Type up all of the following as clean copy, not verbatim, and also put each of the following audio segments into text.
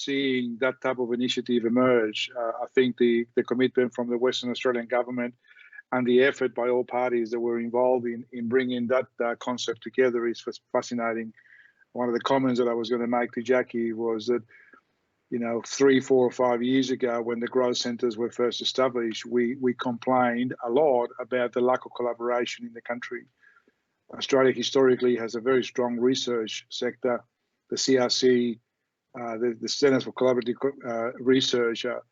seeing that type of initiative emerge. I think the commitment from the Western Australian government and the effort by all parties that were involved in bringing that concept together is fascinating. One of the comments that I was going to make to Jackie was that, 3, 4 or 5 years ago, when the growth centres were first established, we complained a lot about the lack of collaboration in the country. Australia historically has a very strong research sector. The CRC, the Centres for Collaborative Research are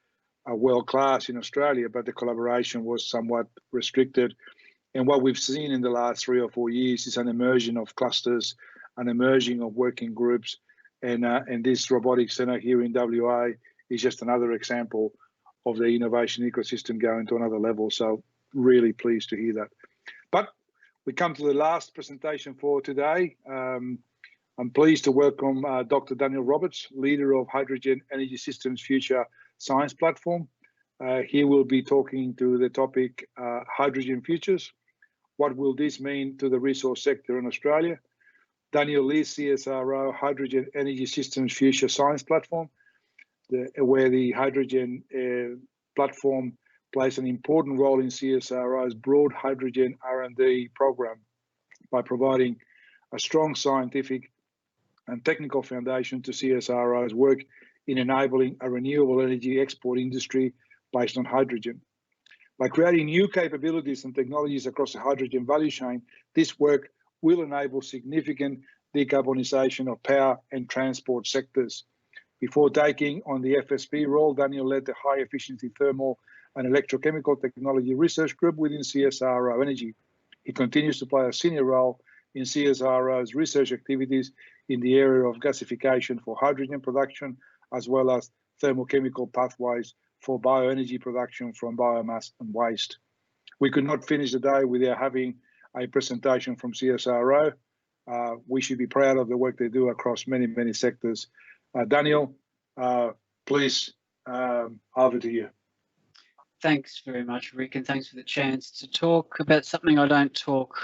world-class in Australia, but the collaboration was somewhat restricted. And what we've seen in the last 3 or 4 years is an emerging of clusters, an emerging of working groups, and this robotics centre here in WA is just another example of the innovation ecosystem going to another level. So really pleased to hear that. But we come to the last presentation for today. I'm pleased to welcome Dr. Daniel Roberts, leader of Hydrogen Energy Systems Future Science Platform. He will be talking to the topic hydrogen futures. What will this mean to the resource sector in Australia? Daniel leads CSIRO Hydrogen Energy Systems Future Science Platform, where the hydrogen platform plays an important role in CSIRO's broad hydrogen R&D program by providing a strong scientific and technical foundation to CSIRO's work in enabling a renewable energy export industry based on hydrogen. By creating new capabilities and technologies across the hydrogen value chain, this work will enable significant decarbonisation of power and transport sectors. Before taking on the FSP role, Daniel led the High Efficiency Thermal and Electrochemical Technology Research Group within CSIRO Energy. He continues to play a senior role in CSIRO's research activities in the area of gasification for hydrogen production, as well as thermochemical pathways for bioenergy production from biomass and waste. We could not finish the day without having a presentation from CSIRO. We should be proud of the work they do across many, many sectors. Daniel, please, over to you. Thanks very much, Rick, and thanks for the chance to talk about something I don't talk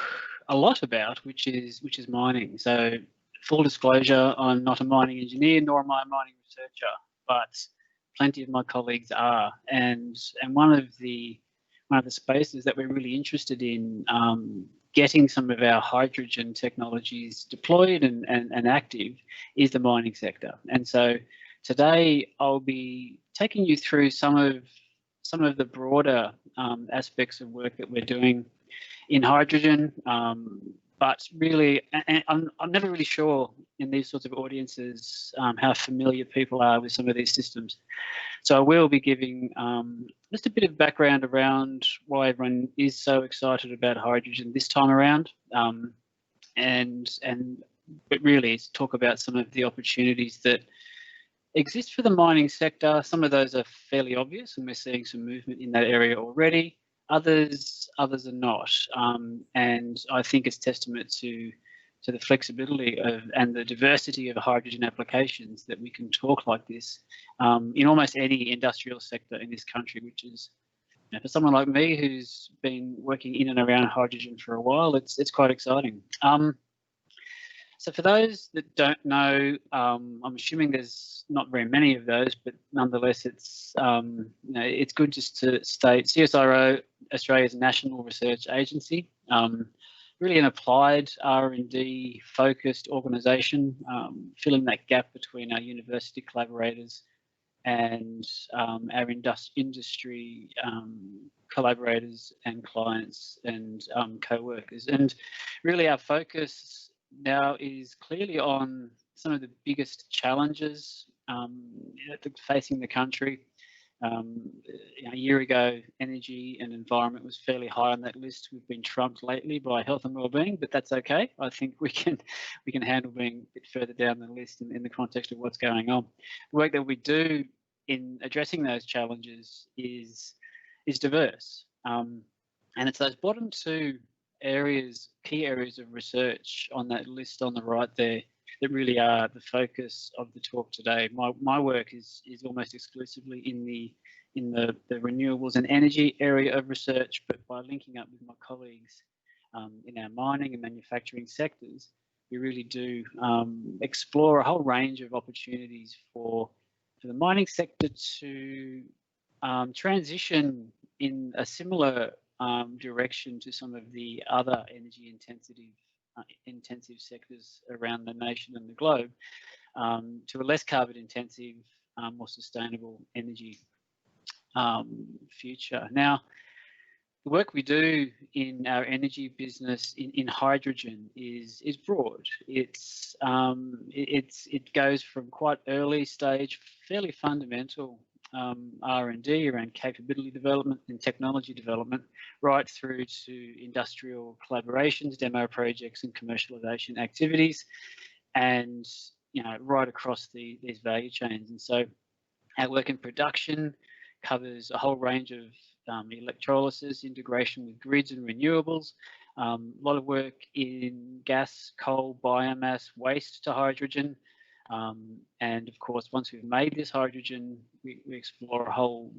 a lot about, which is mining. So, full disclosure, I'm not a mining engineer, nor am I a mining researcher, but plenty of my colleagues are. And one of the spaces that we're really interested in getting some of our hydrogen technologies deployed and active is the mining sector. And so today I'll be taking you through some of the broader aspects of work that we're doing in hydrogen, but really, I'm never really sure in these sorts of audiences how familiar people are with some of these systems. So I will be giving just a bit of background around why everyone is so excited about hydrogen this time around, but really talk about some of the opportunities that exist for the mining sector. Some of those are fairly obvious, and we're seeing some movement in that area already. Others are not, and I think it's testament to the flexibility and the diversity of hydrogen applications that we can talk like this in almost any industrial sector in this country, which is, for someone like me who's been working in and around hydrogen for a while, it's quite exciting. So for those that don't know, I'm assuming there's not very many of those, but nonetheless, it's it's good just to state CSIRO, Australia's national research agency, really an applied R&D focused organisation, filling that gap between our university collaborators and our industry collaborators and clients and co-workers. And really our focus now is clearly on some of the biggest challenges facing the country. A year ago, energy and environment was fairly high on that list. We've been trumped lately by health and wellbeing, but that's okay. I think we can handle being a bit further down the list in the context of what's going on. The work that we do in addressing those challenges is diverse, and it's those bottom two areas, key areas of research on that list on the right there, that really are the focus of the talk today. My work is almost exclusively in the renewables and energy area of research, but by linking up with my colleagues in our mining and manufacturing sectors, we really do explore a whole range of opportunities for for the mining sector to transition in a similar direction to some of the other energy intensive sectors around the nation and the globe, to a less carbon intensive, more sustainable energy future. Now, the work we do in our energy business in hydrogen is broad. It goes from quite early stage, fairly fundamental R&D around capability development and technology development, right through to industrial collaborations, demo projects, and commercialization activities, and right across these value chains. And so, our work in production covers a whole range of electrolysis, integration with grids and renewables, a lot of work in gas, coal, biomass, waste to hydrogen, and of course, once we've made this hydrogen, we explore a whole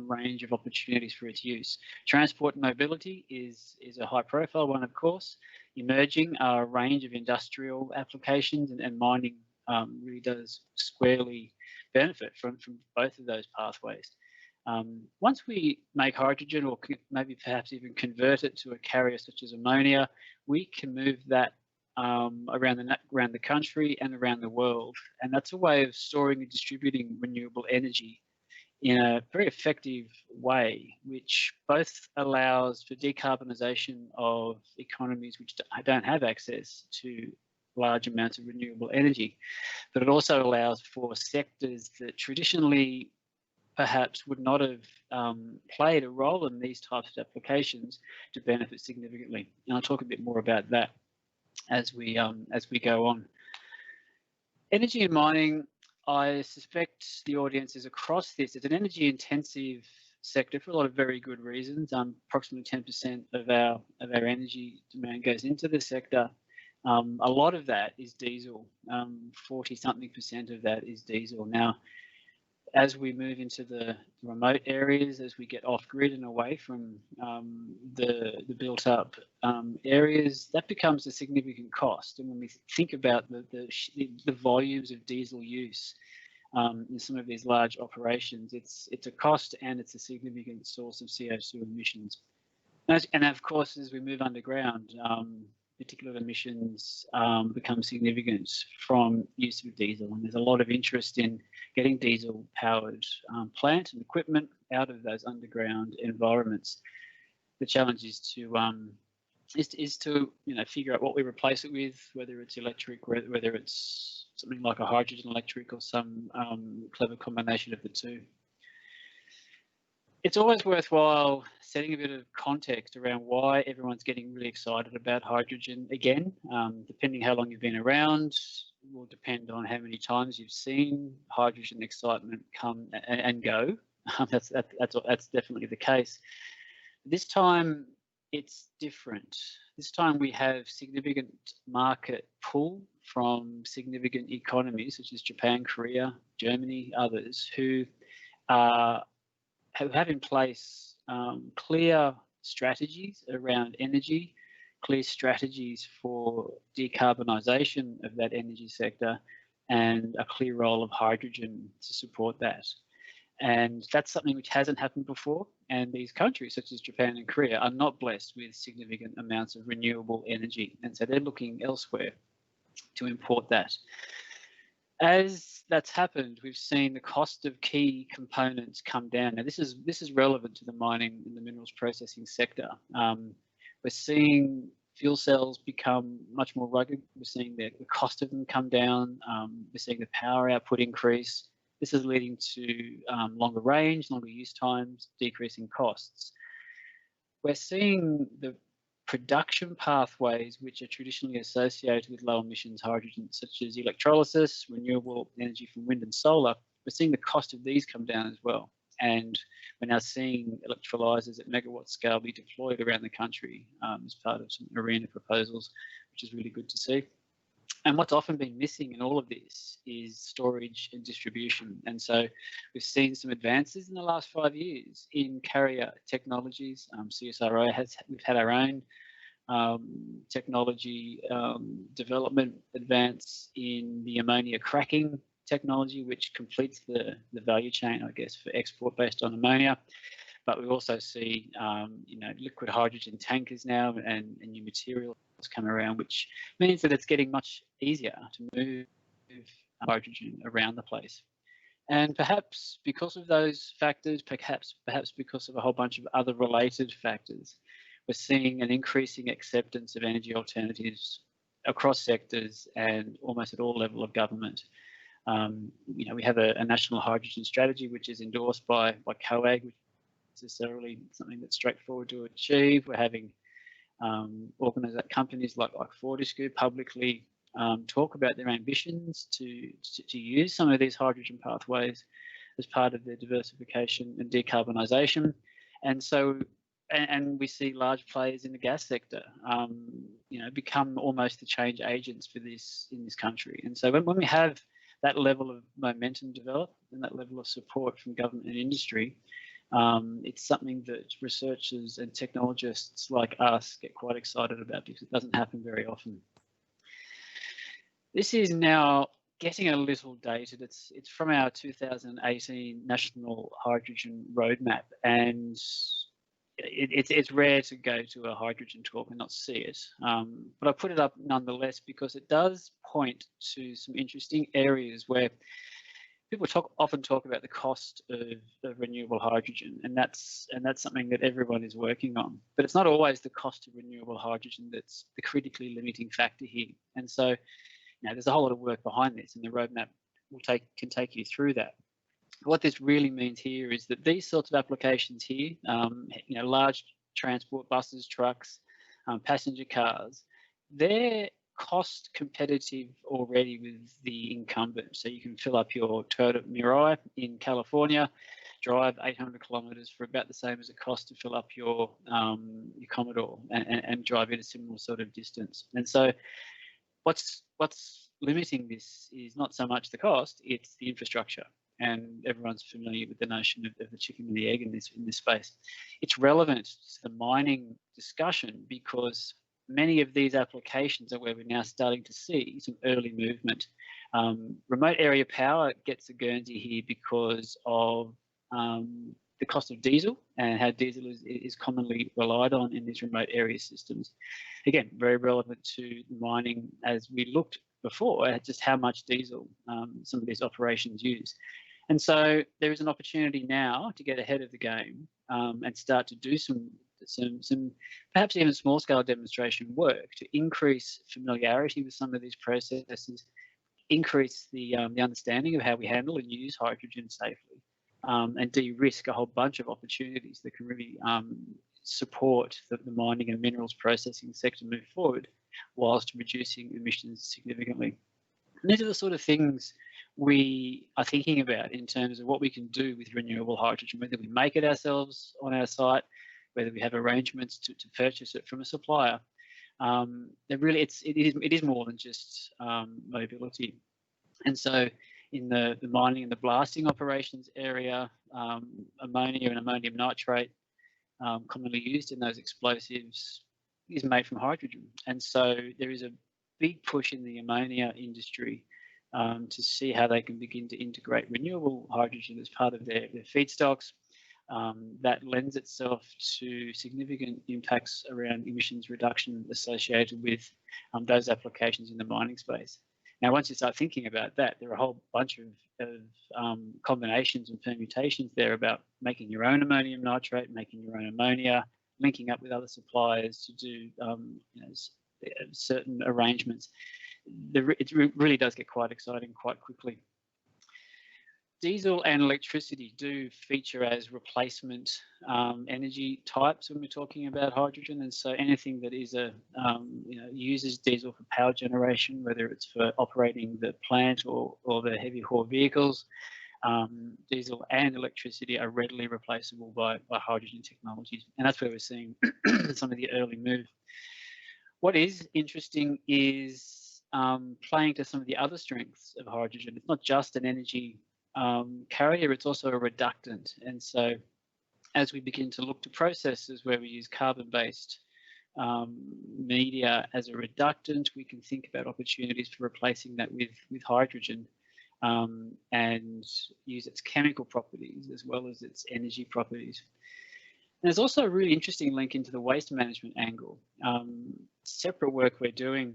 range of opportunities for its use. Transport and mobility is a high profile one, of course. Emerging are a range of industrial applications, and mining really does squarely benefit from both of those pathways. Once we make hydrogen, or maybe perhaps even convert it to a carrier such as ammonia, we can move that around the country and around the world. And that's a way of storing and distributing renewable energy in a very effective way, which both allows for decarbonisation of economies which don't have access to large amounts of renewable energy, but it also allows for sectors that traditionally perhaps would not have played a role in these types of applications to benefit significantly. And I'll talk a bit more about that as we go on. Energy and mining, I suspect the audience is across this. It's an energy intensive sector for a lot of very good reasons. Approximately 10% of our energy demand goes into the sector. A lot of that is diesel. 40-something% of that is diesel. Now, as we move into the remote areas, as we get off grid and away from the built up areas, that becomes a significant cost. And when we think about the volumes of diesel use in some of these large operations, it's a cost and it's a significant source of CO2 emissions. And of course, as we move underground, particular emissions become significant from use of diesel, and there's a lot of interest in getting diesel powered plant and equipment out of those underground environments. The challenge is to figure out what we replace it with, whether it's electric, whether it's something like a hydrogen electric or some clever combination of the two. It's always worthwhile setting a bit of context around why everyone's getting really excited about hydrogen again. Depending how long you've been around, will depend on how many times you've seen hydrogen excitement come and go. That's definitely the case. This time it's different. This time we have significant market pull from significant economies such as Japan, Korea, Germany, others who have in place clear strategies around energy, clear strategies for decarbonisation of that energy sector, and a clear role of hydrogen to support that. And that's something which hasn't happened before. And these countries, such as Japan and Korea, are not blessed with significant amounts of renewable energy. And so they're looking elsewhere to import that. As that's happened, we've seen the cost of key components come down. Now, this is relevant to the mining and the minerals processing sector. We're seeing fuel cells become much more rugged. We're seeing the cost of them come down. We're seeing the power output increase. This is leading to longer range, longer use times, decreasing costs. We're seeing the production pathways which are traditionally associated with low emissions hydrogen, such as electrolysis, renewable energy from wind and solar. We're seeing the cost of these come down as well. And we're now seeing electrolyzers at megawatt scale be deployed around the country as part of some arena proposals, which is really good to see. And what's often been missing in all of this is storage and distribution. And so we've seen some advances in the last 5 years in carrier technologies. CSIRO we've had our own technology development advance in the ammonia cracking technology, which completes the value chain, I guess, for export based on ammonia. But we also see, liquid hydrogen tankers now and new materials come around, which means that it's getting much easier to move hydrogen around the place. And perhaps because of those factors, perhaps because of a whole bunch of other related factors, we're seeing an increasing acceptance of energy alternatives across sectors and almost at all level of government. We have a national hydrogen strategy which is endorsed by COAG, which is necessarily something that's straightforward to achieve. We're having companies like Fortescue publicly talk about their ambitions to use some of these hydrogen pathways as part of their diversification and decarbonisation. And so, and we see large players in the gas sector, become almost the change agents for this in this country. And so when we have that level of momentum develop and that level of support from government and industry, it's something that researchers and technologists like us get quite excited about because it doesn't happen very often. This is now getting a little dated. It's from our 2018 National Hydrogen Roadmap, and it's rare to go to a hydrogen talk and not see it. But I put it up nonetheless because it does point to some interesting areas where people often talk about the cost of renewable hydrogen, and that's something that everyone is working on. But it's not always the cost of renewable hydrogen that's the critically limiting factor here. And so, there's a whole lot of work behind this, and the roadmap can take you through that. What this really means here is that these sorts of applications here, large transport buses, trucks, passenger cars, they're cost competitive already with the incumbent. So you can fill up your Toyota Mirai in California, drive 800 kilometres for about the same as it costs to fill up your Commodore and drive it a similar sort of distance. And so what's limiting this is not so much the cost, it's the infrastructure. And everyone's familiar with the notion of the chicken and the egg in this space. It's relevant to the mining discussion because many of these applications are where we're now starting to see some early movement. Remote area power gets a Guernsey here because of the cost of diesel and how diesel is commonly relied on in these remote area systems. Again, very relevant to mining as we looked before at just how much diesel some of these operations use. And so there is an opportunity now to get ahead of the game and start to do some perhaps even small scale demonstration work to increase familiarity with some of these processes, increase the understanding of how we handle and use hydrogen safely, and de-risk a whole bunch of opportunities that can really support the mining and minerals processing sector move forward whilst reducing emissions significantly. And these are the sort of things we are thinking about in terms of what we can do with renewable hydrogen, whether we make it ourselves on our site, whether we have arrangements to purchase it from a supplier. It is more than just mobility. And so in the mining and the blasting operations area, ammonia and ammonium nitrate, commonly used in those explosives, is made from hydrogen. And so there is a big push in the ammonia industry to see how they can begin to integrate renewable hydrogen as part of their feedstocks. That lends itself to significant impacts around emissions reduction associated with those applications in the mining space. Now, once you start thinking about that, there are a whole bunch of combinations and permutations there about making your own ammonium nitrate, making your own ammonia, linking up with other suppliers to do certain arrangements. It really does get quite exciting quite quickly. Diesel and electricity do feature as replacement energy types when we're talking about hydrogen, and so anything that is uses diesel for power generation, whether it's for operating the plant or the heavy haul vehicles, diesel and electricity are readily replaceable by hydrogen technologies, and that's where we're seeing some of the early move. What is interesting is playing to some of the other strengths of hydrogen. It's not just an energy carrier, it's also a reductant. And so as we begin to look to processes where we use carbon-based media as a reductant, we can think about opportunities for replacing that with hydrogen and use its chemical properties as well as its energy properties. And there's also a really interesting link into the waste management angle. Separate work we're doing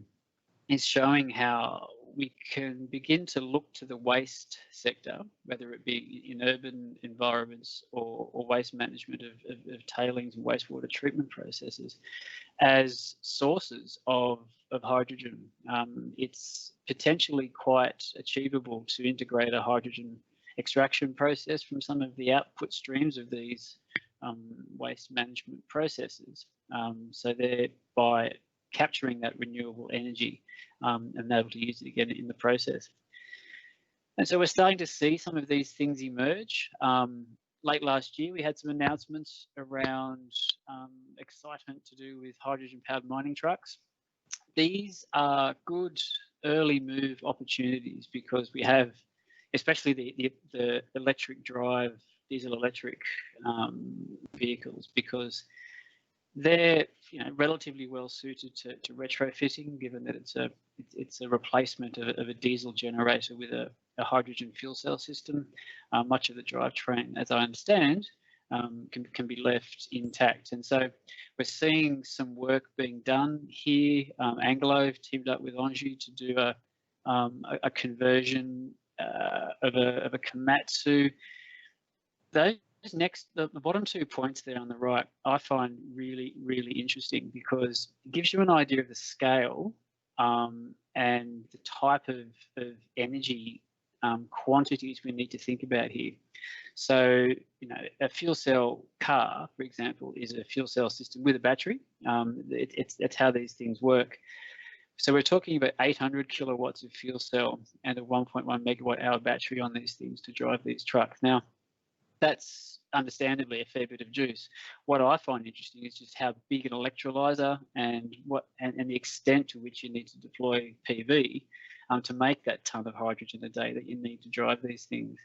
is showing how we can begin to look to the waste sector, whether it be in urban environments or waste management of tailings and wastewater treatment processes, as sources of hydrogen. It's potentially quite achievable to integrate a hydrogen extraction process from some of the output streams of these waste management processes. So thereby capturing that renewable energy and able to use it again in the process. And so we're starting to see some of these things emerge. Late last year, we had some announcements around excitement to do with hydrogen-powered mining trucks. These are good early move opportunities because we have, especially the electric drive, diesel electric vehicles, because they're relatively well suited to retrofitting, given that it's a replacement of a diesel generator with a hydrogen fuel cell system. Much of the drivetrain, as I understand, can be left intact. And so we're seeing some work being done here. Anglo have teamed up with Engie to do a conversion of a Komatsu. The bottom 2 points there on the right, I find really, really interesting because it gives you an idea of the scale and the type of energy quantities we need to think about here. So, a fuel cell car, for example, is a fuel cell system with a battery. That's how these things work. So we're talking about 800 kilowatts of fuel cell and a 1.1 megawatt hour battery on these things to drive these trucks. Now, that's understandably a fair bit of juice. What I find interesting is just how big an electrolyzer and the extent to which you need to deploy PV to make that ton of hydrogen a day that you need to drive these things.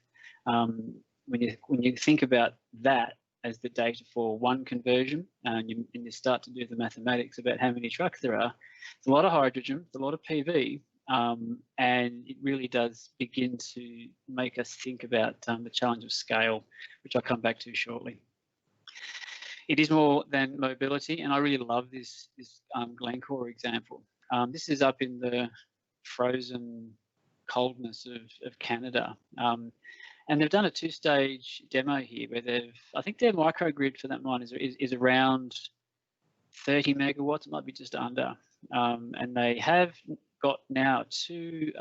When you think about that as the data for one conversion, and you start to do the mathematics about how many trucks there are, it's a lot of hydrogen, it's a lot of PV, and it really does begin to make us think about the challenge of scale, which I'll come back to shortly. It is more than mobility, and I really love this Glencore example. This is up in the frozen coldness of Canada. And they've done a two-stage demo here where I think their microgrid for that mine is around 30 megawatts, it might be just under. And they have got now two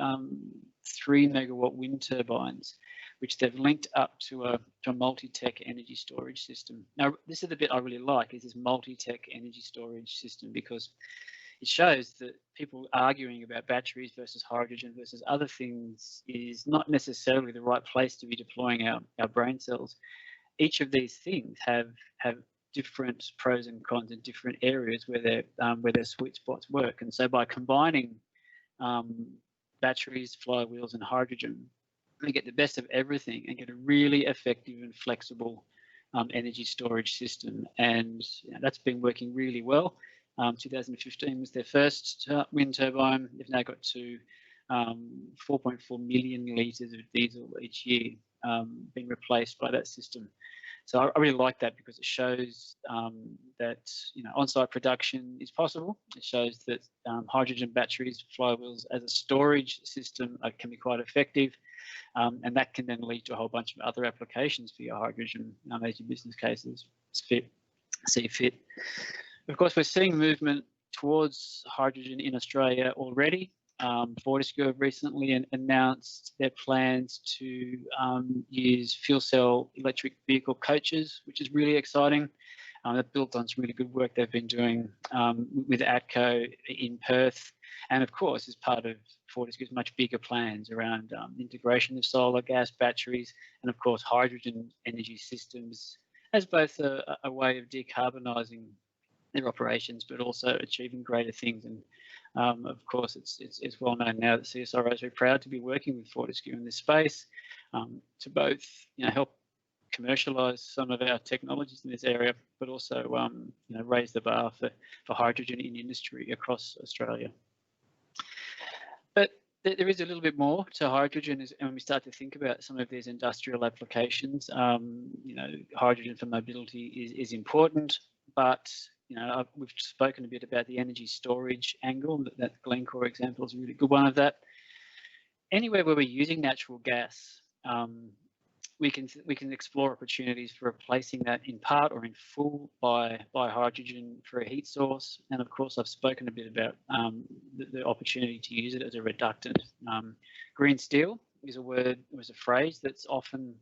3 megawatt wind turbines, which they've linked up to a multi-tech energy storage system. Now, this is the bit I really like, is this multi-tech energy storage system, because it shows that people arguing about batteries versus hydrogen versus other things is not necessarily the right place to be deploying our brain cells. Each of these things have different pros and cons in different areas where their sweet spots work. And so by combining batteries, flywheels, and hydrogen, we get the best of everything and get a really effective and flexible energy storage system. And that's been working really well. 2015 was their first wind turbine. They've now got to 4.4 million litres of diesel each year being replaced by that system. So I really like that because it shows that on-site production is possible. It shows that hydrogen batteries, flywheels as a storage system can be quite effective, and that can then lead to a whole bunch of other applications for your hydrogen as your business cases see fit. Of course, we're seeing movement towards hydrogen in Australia already. Fortescue have recently announced their plans to use fuel cell electric vehicle coaches, which is really exciting. They've built on some really good work they've been doing with ATCO in Perth, and of course, as part of Fortescue's much bigger plans around integration of solar, gas, batteries, and of course, hydrogen energy systems as both a way of decarbonising their operations, but also achieving greater things. And of course, it's well known now that CSIRO is very proud to be working with Fortescue in this space to both help commercialise some of our technologies in this area, but also raise the bar for hydrogen in industry across Australia. But there is a little bit more to hydrogen when we start to think about some of these industrial applications. You know, hydrogen for mobility is important, but you know, we've spoken a bit about the energy storage angle. That Glencore example is a really good one of that. Anywhere where we're using natural gas, we can explore opportunities for replacing that in part or in full by hydrogen for a heat source. And of course, I've spoken a bit about the opportunity to use it as a reductant. Green steel is a phrase that's often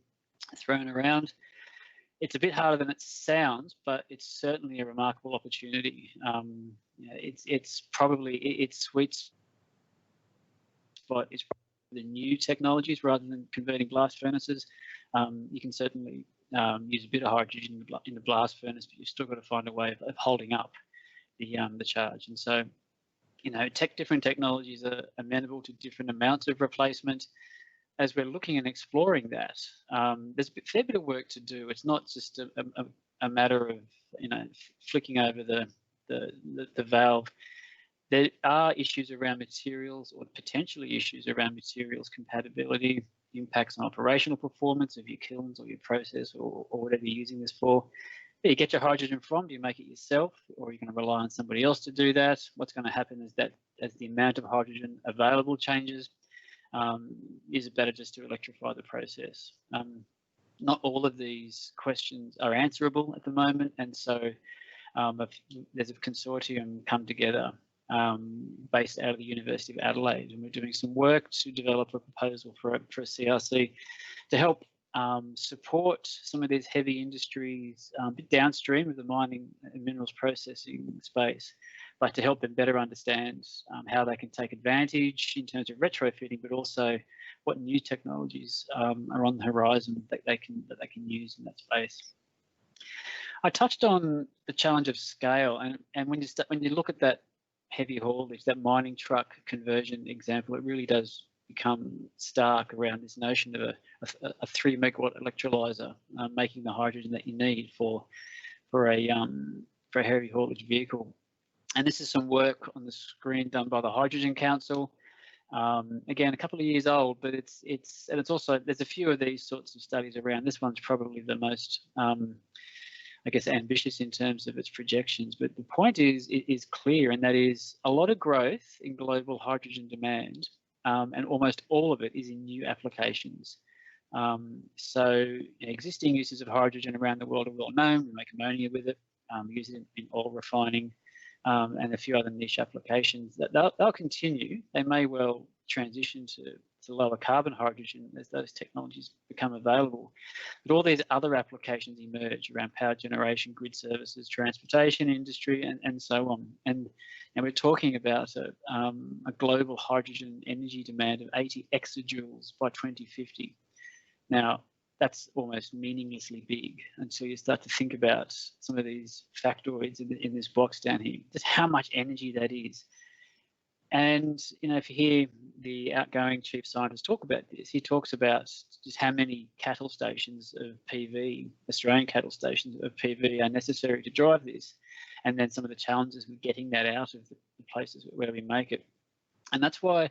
thrown around. It's a bit harder than it sounds, but it's certainly a remarkable opportunity. It's probably its sweet spot is the new technologies rather than converting blast furnaces. You can certainly use a bit of hydrogen in the blast furnace, but you've still got to find a way of holding up the charge. And so, you know, different technologies are amenable to different amounts of replacement. As we're looking and exploring that, there's a fair bit of work to do. It's not just a matter of, you know, flicking over the valve. There are issues around materials, or potentially issues around materials compatibility, impacts on operational performance of your kilns or your process or whatever you're using this for. Where you get your hydrogen from, do you make it yourself, or are you going to rely on somebody else to do that? What's going to happen is that as the amount of hydrogen available changes, is it better just to electrify the process? Not all of these questions are answerable at the moment, and so there's a consortium come together based out of the University of Adelaide, and we're doing some work to develop a proposal for a CRC to help support some of these heavy industries a bit downstream of the mining and minerals processing space, but to help them better understand how they can take advantage in terms of retrofitting, but also what new technologies are on the horizon that they can use in that space. I touched on the challenge of scale, and when you look at that heavy haulage, that mining truck conversion example, it really does become stark around this notion of a 3 megawatt electrolyzer making the hydrogen that you need for a heavy haulage vehicle. And this is some work on the screen done by the Hydrogen Council. Again, a couple of years old, but it's also, there's a few of these sorts of studies around. This one's probably the most I guess ambitious in terms of its projections, but the point is clear, and that is a lot of growth in global hydrogen demand, and almost all of it is in new applications. So existing uses of hydrogen around the world are well known. We make ammonia with it, we use it in oil refining, and a few other niche applications. That they'll continue. They may well transition to lower carbon hydrogen as those technologies become available. But all these other applications emerge around power generation, grid services, transportation industry, and so on. And we're talking about a global hydrogen energy demand of 80 exajoules by 2050. Now, that's almost meaninglessly big until you start to think about some of these factoids in this box down here, just how much energy that is. And, you know, if you hear the outgoing chief scientist talk about this, he talks about just how many cattle stations of PV, Australian cattle stations of PV, are necessary to drive this, and then some of the challenges with getting that out of the places where we make it. And that's why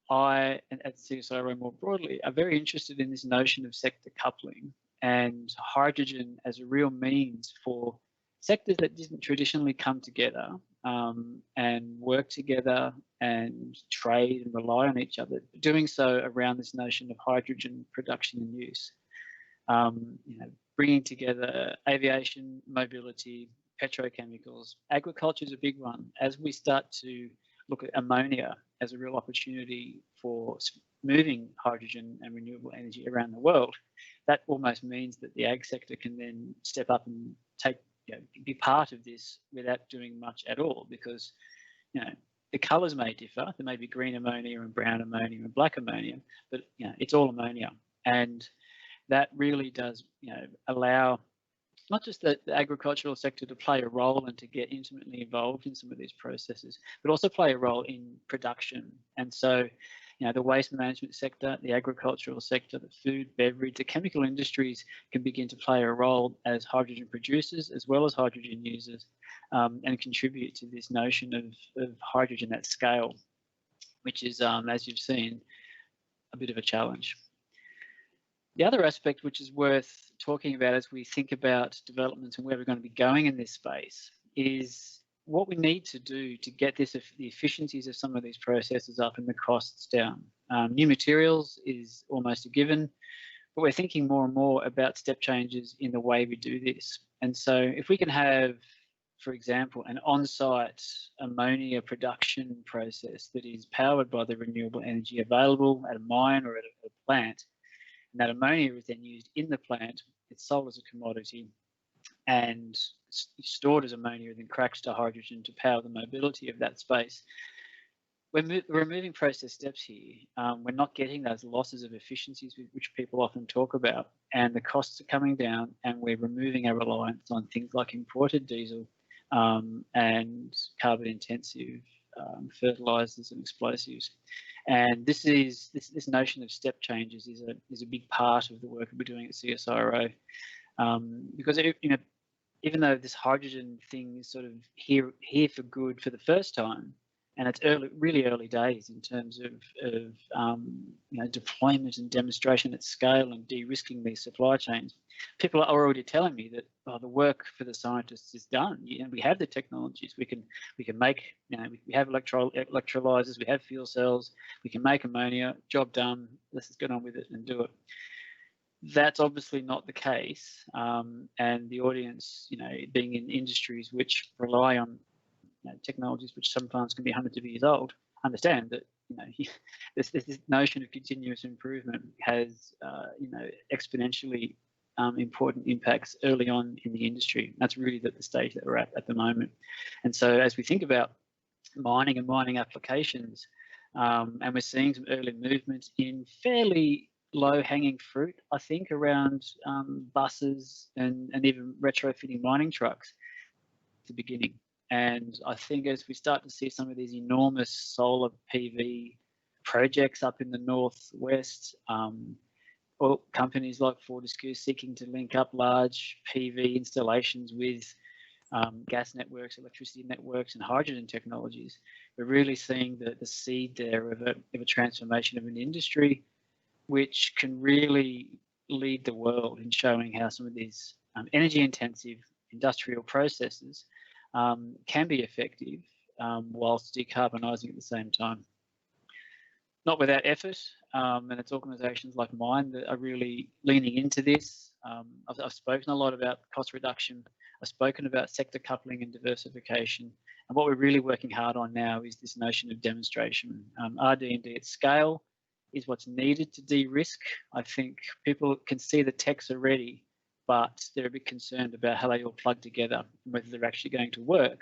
I, and at CSIRO more broadly, are very interested in this notion of sector coupling and hydrogen as a real means for sectors that didn't traditionally come together and work together and trade and rely on each other, doing so around this notion of hydrogen production and use. You know, bringing together aviation, mobility, petrochemicals. Agriculture is a big one. As we start to look at ammonia as a real opportunity for moving hydrogen and renewable energy around the world, that almost means that the ag sector can then step up and be part of this without doing much at all, because the colours may differ. There may be green ammonia and brown ammonia and black ammonia, but it's all ammonia, and that really does allow not just the agricultural sector to play a role and to get intimately involved in some of these processes, but also play a role in production. And so, the waste management sector, the agricultural sector, the food, beverage, the chemical industries can begin to play a role as hydrogen producers as well as hydrogen users, and contribute to this notion of hydrogen at scale. which is, as you've seen, a bit of a challenge. The other aspect which is worth talking about as we think about developments and where we're going to be going in this space is what we need to do to get the efficiencies of some of these processes up and the costs down. New materials is almost a given, but we're thinking more and more about step changes in the way we do this. And so if we can have, for example, an on-site ammonia production process that is powered by the renewable energy available at a mine or at a plant, and that ammonia is then used in the plant, it's sold as a commodity and stored as ammonia, then cracked to hydrogen to power the mobility of that space. We're removing process steps here. We're not getting those losses of efficiencies which people often talk about, and the costs are coming down, and we're removing our reliance on things like imported diesel and carbon-intensive fertilizers and explosives. And this notion of step changes is a big part of the work that we're doing at CSIRO, because even though this hydrogen thing is sort of here for good for the first time, and it's really early days in terms of deployment and demonstration at scale and de-risking these supply chains. People are already telling me that the work for the scientists is done. We have the technologies. We can make. We have electrolyzers. We have fuel cells. We can make ammonia. Job done. Let's just get on with it and do it. That's obviously not the case, and the audience, being in industries which rely on technologies which sometimes can be hundreds of years old, understand that this notion of continuous improvement has exponentially important impacts early on in the industry. That's really the stage that we're at the moment. And so as we think about mining and mining applications, and we're seeing some early movements in fairly low-hanging fruit, I think, around buses and even retrofitting mining trucks at the beginning. And I think as we start to see some of these enormous solar PV projects up in the northwest, or companies like Fortescue seeking to link up large PV installations with gas networks, electricity networks, and hydrogen technologies, we're really seeing the seed there of a transformation of an industry which can really lead the world in showing how some of these energy-intensive industrial processes can be effective whilst decarbonising at the same time. Not without effort, and it's organisations like mine that are really leaning into this. I've spoken a lot about cost reduction. I've spoken about sector coupling and diversification. And what we're really working hard on now is this notion of demonstration. RD&D at scale is what's needed to de-risk. I think people can see the techs are ready, but they're a bit concerned about how they all plug together and whether they're actually going to work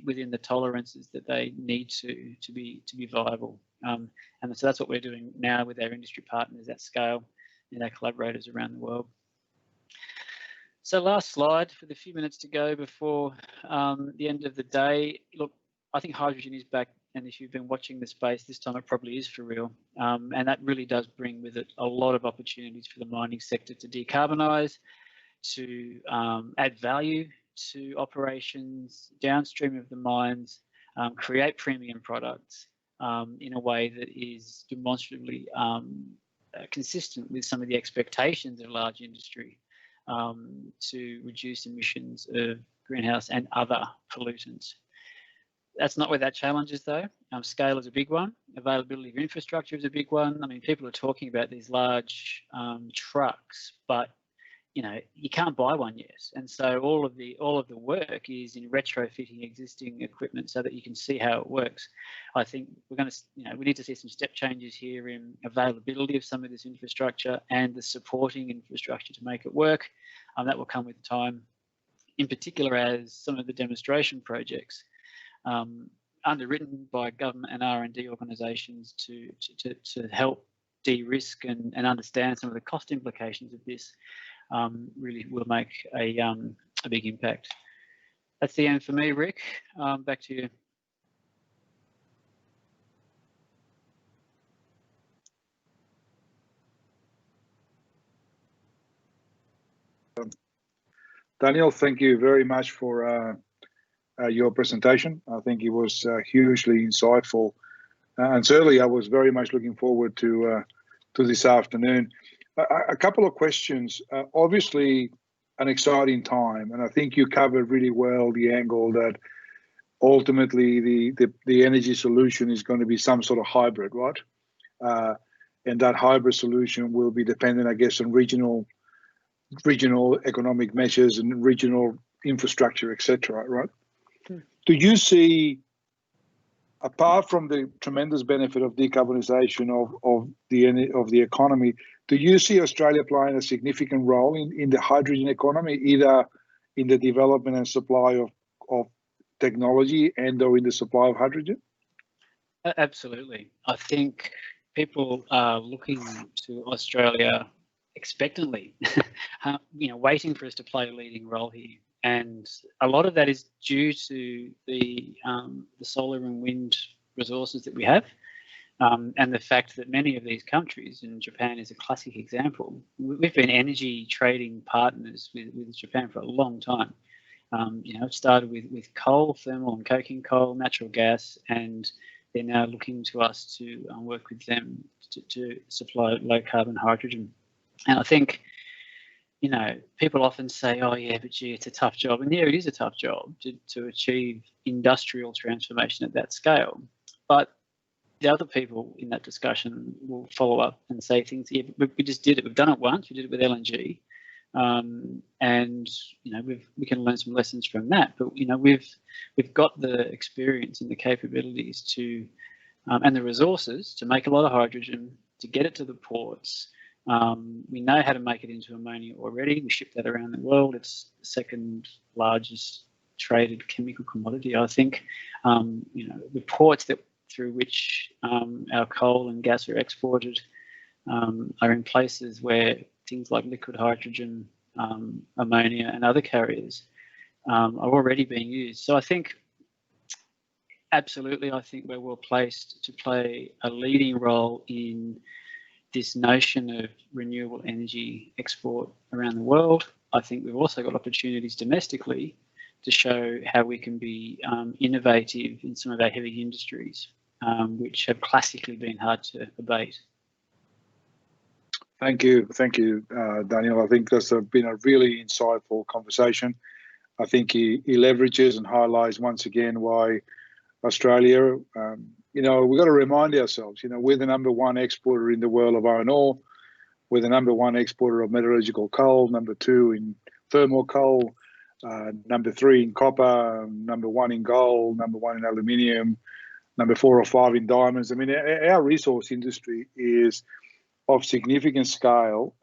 within the tolerances that they need to be viable. And so that's what we're doing now with our industry partners at scale and our collaborators around the world. So last slide for the few minutes to go before the end of the day. Look, I think hydrogen is back, and if you've been watching the space this time, it probably is for real. And that really does bring with it a lot of opportunities for the mining sector to decarbonise, to add value to operations downstream of the mines, create premium products in a way that is demonstrably consistent with some of the expectations of large industry to reduce emissions of greenhouse and other pollutants. That's not without challenges though. Scale is a big one. Availability of infrastructure is a big one. I mean, people are talking about these large trucks, but you can't buy one yet. And so all of the work is in retrofitting existing equipment so that you can see how it works. I think we're going to, we need to see some step changes here in availability of some of this infrastructure and the supporting infrastructure to make it work. That will come with time, in particular as some of the demonstration projects underwritten by government and R&D organisations to help de-risk and understand some of the cost implications of this really will make a big impact. That's the end for me, Rick. Back to you. Daniel, thank you very much for your presentation. I think it was hugely insightful And certainly I was very much looking forward to this afternoon. A couple of questions. Obviously, an exciting time, and I think you covered really well the angle that ultimately the energy solution is going to be some sort of hybrid, right? And that hybrid solution will be dependent, I guess, on regional economic measures and regional infrastructure, etc. Right? Do you see, apart from the tremendous benefit of decarbonisation of the economy, do you see Australia playing a significant role in the hydrogen economy, either in the development and supply of technology and or in the supply of hydrogen? Absolutely. I think people are looking to Australia expectantly, waiting for us to play a leading role here. And a lot of that is due to the solar and wind resources that we have, and the fact that many of these countries, and Japan is a classic example, we've been energy trading partners with Japan for a long time. It started with coal, thermal and coking coal, natural gas, and they're now looking to us to work with them to supply low carbon hydrogen. And I think, people often say, oh yeah, but gee, it's a tough job. And yeah, it is a tough job to achieve industrial transformation at that scale. But the other people in that discussion will follow up and say things, yeah, we just did it. We've done it once. We did it with LNG. And we can learn some lessons from that. But we've got the experience and the capabilities to and the resources to make a lot of hydrogen, to get it to the ports. We know how to make it into ammonia already. We ship that around the world. It's the second largest traded chemical commodity, I think. The ports through which our coal and gas are exported are in places where things like liquid hydrogen, ammonia and other carriers are already being used. So I think, absolutely, I think we're well placed to play a leading role in this notion of renewable energy export around the world. I think we've also got opportunities domestically to show how we can be innovative in some of our heavy industries, which have classically been hard to abate. Thank you, Daniel. I think that's been a really insightful conversation. I think he leverages and highlights once again why Australia, we've got to remind ourselves, we're the number one exporter in the world of iron ore. We're the number one exporter of metallurgical coal, number two in thermal coal, number three in copper, number one in gold, number one in aluminium, number 4 or 5 in diamonds. I mean, our resource industry is of significant scale,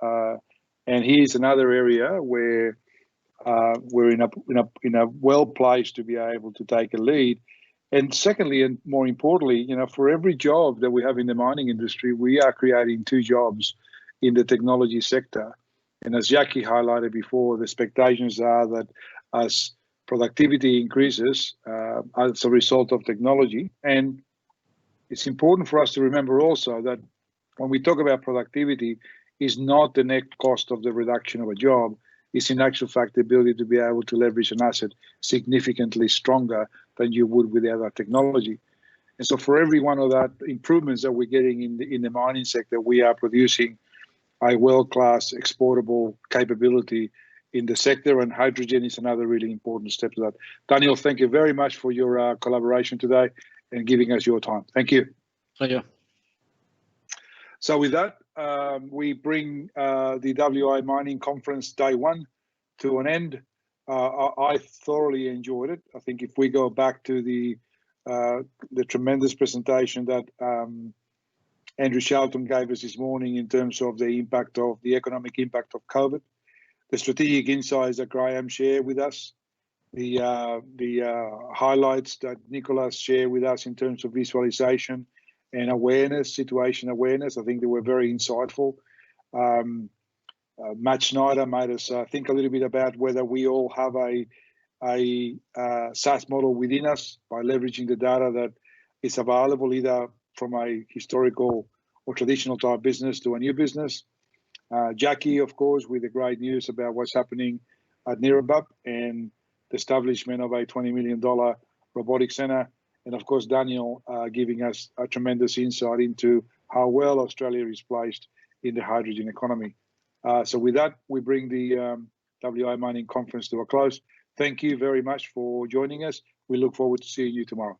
and here's another area where we're in a well placed to be able to take a lead. And secondly, and more importantly, for every job that we have in the mining industry, we are creating 2 jobs in the technology sector. And as Jackie highlighted before, the expectations are that as productivity increases as a result of technology, and it's important for us to remember also that when we talk about productivity, is not the net cost of the reduction of a job. It's in actual fact the ability to be able to leverage an asset significantly stronger than you would with the other technology. And so for every one of that improvements that we're getting in the mining sector, we are producing a world-class exportable capability in the sector, and hydrogen is another really important step to that. Daniel, thank you very much for your collaboration today and giving us your time. Thank you. Pleasure. So with that, we bring the WA Mining Conference Day 1 to an end. I thoroughly enjoyed it. I think if we go back to the tremendous presentation that Andrew Shelton gave us this morning in terms of the economic impact of COVID, the strategic insights that Graham shared with us, the highlights that Nicholas shared with us in terms of visualization and awareness, situation awareness, I think they were very insightful. Matt Schneider made us think a little bit about whether we all have a SaaS model within us by leveraging the data that is available either from a historical or traditional type business to a new business. Jackie, of course, with the great news about what's happening at Nirrumbuk and the establishment of a $20 million robotic centre and of course Daniel giving us a tremendous insight into how well Australia is placed in the hydrogen economy. So with that, we bring the WA Mining Conference to a close. Thank you very much for joining us. We look forward to seeing you tomorrow.